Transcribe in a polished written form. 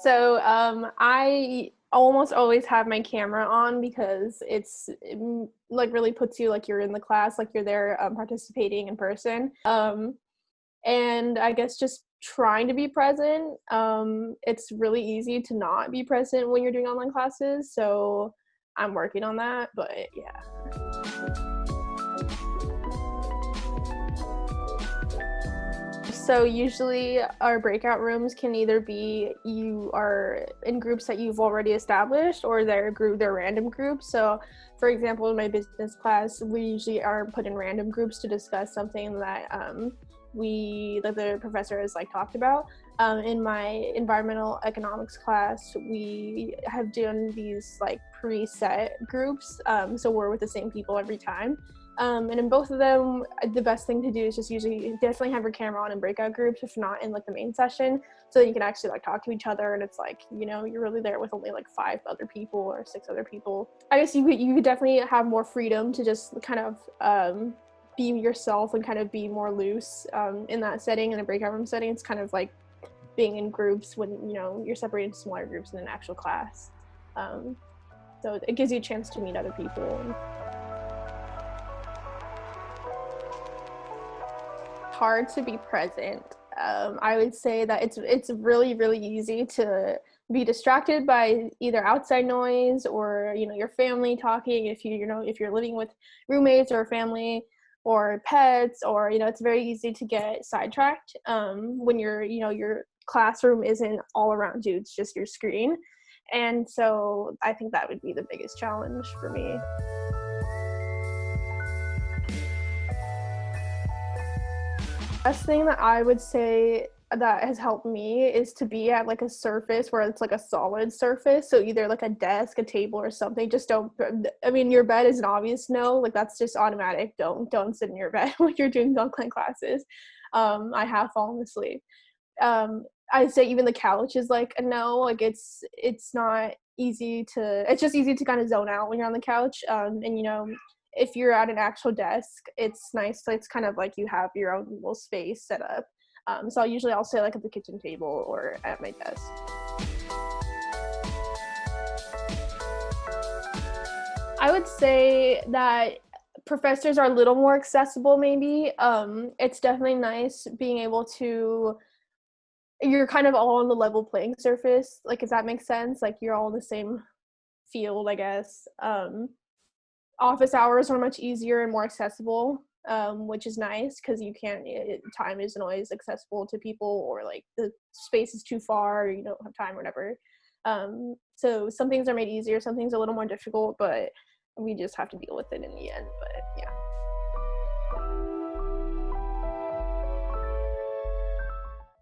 So I almost always have my camera on because like really puts you like you're in the class, like you're there participating in person. And I guess just trying to be present. It's really easy to not be present when you're doing online classes, so I'm working on that, but yeah. So usually our breakout rooms can either be you are in groups that you've already established, or they're random groups. So for example, in my business class, we usually are put in random groups to discuss something that the professor has like talked about. In my environmental economics class, we have done these like preset groups, so we're with the same people every time. And in both of them, the best thing to do is just usually definitely have your camera on in breakout groups, if not in like the main session, so that you can actually like talk to each other. And it's like, you know, you're really there with only like 5 other people or 6 other people. I guess you could definitely have more freedom to just kind of be yourself and kind of be more loose in that setting. In a breakout room setting, it's kind of like being in groups when, you know, you're separated into smaller groups in an actual class. So it gives you a chance to meet other people. Hard to be present. I would say that it's really easy to be distracted by either outside noise or, you know, your family talking. If you're living with roommates or family or pets, or, you know, it's very easy to get sidetracked when your classroom isn't all around you, it's just your screen. And so I think that would be the biggest challenge for me. Best thing that I would say that has helped me is to be at like a surface where it's like a solid surface. So either like a desk, a table, or something. Just don't. I mean, your bed is an obvious no. Like that's just automatic. Don't sit in your bed when you're doing online classes. I have fallen asleep. I'd say even the couch is like a no. Like it's not easy to. It's just easy to kind of zone out when you're on the couch. And you know, if you're at an actual desk, it's nice. It's kind of like you have your own little space set up. So I'll sit like at the kitchen table or at my desk. I would say that professors are a little more accessible, maybe. It's definitely nice being able to, you're kind of all on the level playing surface, like if that makes sense. Like you're all in the same field, I guess. Office hours are much easier and more accessible, which is nice because time isn't always accessible to people, or like the space is too far, or you don't have time or whatever. So some things are made easier, some things are a little more difficult, but we just have to deal with it in the end. But yeah.